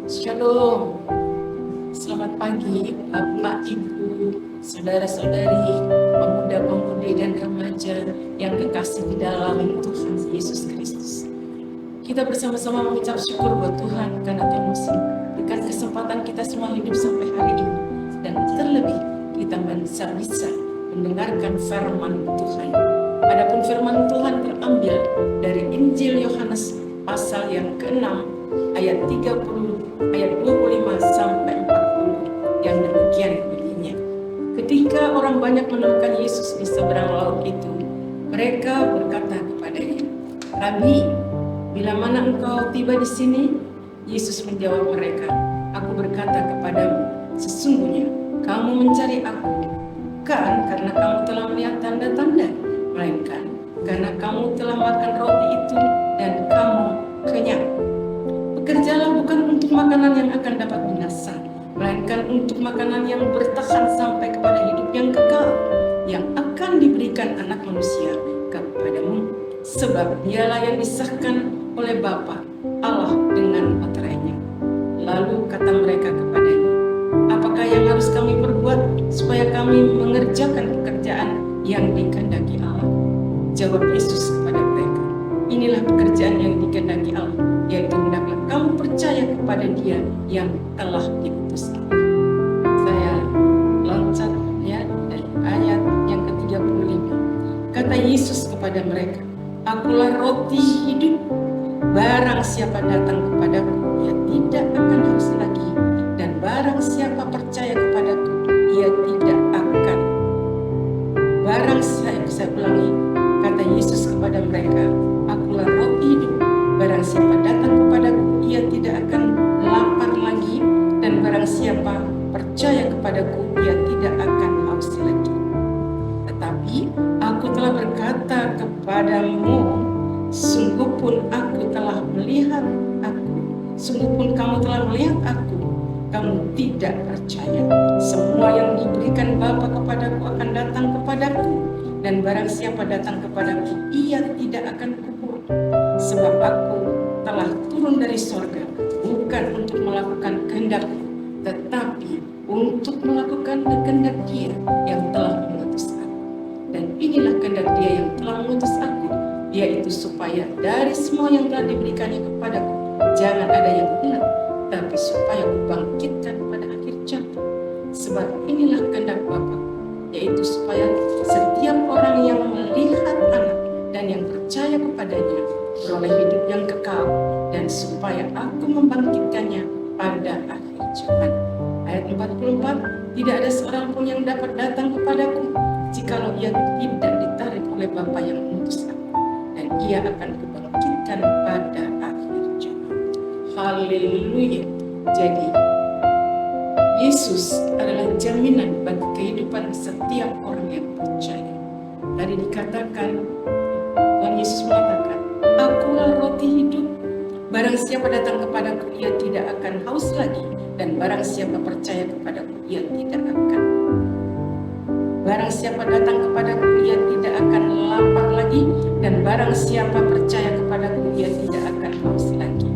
Shalom, selamat pagi Bapak, Ibu, Saudara-saudari, pemuda-pemudi dan remaja yang kekasih di dalam Tuhan Yesus Kristus. Kita bersama-sama mengucap syukur buat Tuhan karena Tuhan masih berikan kesempatan kita semua hidup sampai hari ini. Dan terlebih kita bisa mendengarkan firman Tuhan. Adapun firman Tuhan terambil dari Injil Yohanes pasal yang ke-6 ayat 25 sampai 40 yang demikian bunyinya. Ketika orang banyak menemukan Yesus di seberang laut itu, mereka berkata kepadanya, "Rabi, bila mana engkau tiba di sini?" Yesus menjawab mereka, "Aku berkata kepadamu, sesungguhnya kamu mencari aku bukan karena kamu telah melihat tanda-tanda, melainkan karena kamu telah makan roti itu dan kamu kenyang. Bekerjalah bukan untuk makanan yang akan dapat binasa, melainkan untuk makanan yang bertahan sampai kepada hidup yang kekal, yang akan diberikan Anak Manusia kepadamu. Sebab dialah yang disahkan oleh Bapa Allah dengan materainya." Lalu kata mereka kepadanya, "Apakah yang harus kami perbuat supaya kami mengerjakan pekerjaan yang dikehendaki Allah?" Jawab Yesus kepada mereka, "Inilah pekerjaan yang dikehendaki Allah, yaitu hendaklah kamu percaya kepada Dia yang telah diutus." Saya loncat ya dari ayat yang ke-35. Kata Yesus kepada mereka, "Akulah roti hidup. Barang siapa datang kepadaku, ia tidak akan haus lagi, dan barang siapa percaya kepadaku, ia tidak akan." Saya ulangi, kata Yesus kepada mereka, "Akulah roti hidup. Barang siapa datang kepadaku, ia tidak akan lapar lagi, dan barang siapa percaya kepadaku, ia tidak akan haus lagi. Tetapi aku telah berkata kepadamu, sungguh pun kamu telah melihat aku, kamu tidak percaya. Semua yang diberikan Bapa kepadaku akan datang kepadaku, dan barang siapa datang kepadaku, ia tidak akan kubur. Sebab aku telah turun dari sorga, bukan untuk melakukan kehendakku, tetapi untuk melakukan kehendak Dia yang telah mengutus aku. Dan inilah kehendak Dia yang telah mengutus aku, yaitu supaya dari semua yang telah diberikannya kepadaku, jangan ada yang hilang, tapi supaya kubangkitkan pada akhir zaman. Sebab inilah kehendak Bapa, yaitu supaya setiap orang yang melihat Anak dan yang percaya kepadanya beroleh hidup yang kekal, dan supaya aku membangkitkannya pada akhir zaman. Ayat 44, tidak ada seorang pun yang dapat datang kepadaku jikalau ia tidak ditarik oleh Bapa yang mengutus aku, dan ia akan kubangkitkan pada akhir zaman. Haleluya. Jadi Yesus adalah jaminan bagi kehidupan setiap orang yang percaya. Tadi dikatakan, Tuhan Yesus mengatakan, "Akulah roti hidup. Barang siapa datang kepadaku, ia tidak akan haus lagi, dan barang siapa percaya kepadaku, ia tidak akan. Barang siapa datang kepadaku, ia tidak akan lapar lagi, dan barang siapa percaya kepadaku, ia tidak akan haus lagi."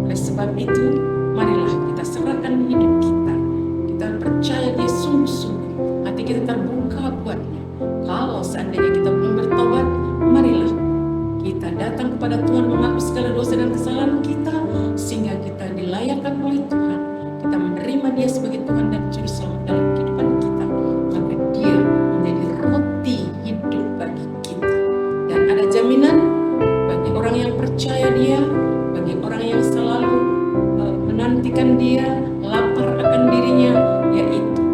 Oleh sebab itu, marilah kita serahkan hidup kita. Kita percaya Dia sungguh-sungguh, hati kita terbuka buatnya. Kalau seandainya kita belum bertobat, marilah kita datang kepada Tuhan, mengaku segala dosa dan kesalahan kita, sehingga kita dilayakkan oleh Tuhan. Kita menerima Dia sebagai Tuhan dan Juru Selamat dalam kehidupan kita. Maka Dia menjadi roti hidup bagi kita. Dan ada jaminan bagi orang yang percaya Dia, bagi orang yang selalu menantikan Dia, lapar akan dirinya, yaitu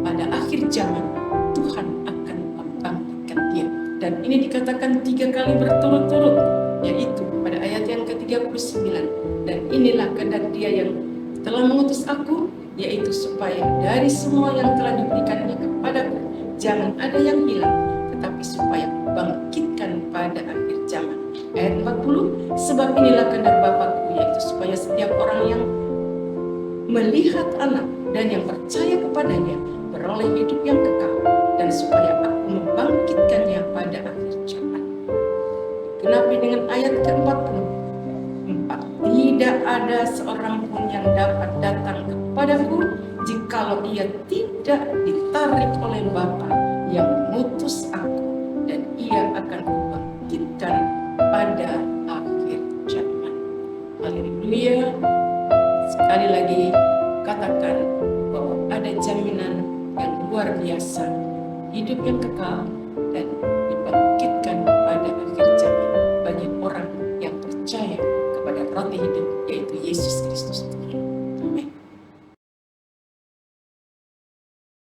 pada akhir zaman Tuhan akan membangkitkan Dia. Dan ini dikatakan 3 kali berturut-turut, yaitu pada ayat yang ke-39, "Dan inilah kehendak Dia yang telah mengutus aku, yaitu supaya dari semua yang telah diberikannya kepadaku, jangan ada yang hilang, tetapi supaya kubangkitkan pada akhir zaman." Ayat 40, "Sebab inilah kehendak Bapa-Ku, yaitu supaya setiap orang yang melihat Anak dan yang percaya kepadanya beroleh hidup yang kekal, dan supaya aku membangkitkannya pada akhir zaman." Digenapi dengan ayat ke-44, "Tidak ada seorang pun yang akan dapat datang kepadaku jikalau ia tidak ditarik oleh Bapa yang mengutus aku, dan ia akan kubangkitkan pada akhir zaman. Haleluya. Sekali lagi katakan bahwa ada jaminan yang luar biasa, hidup yang kekal dan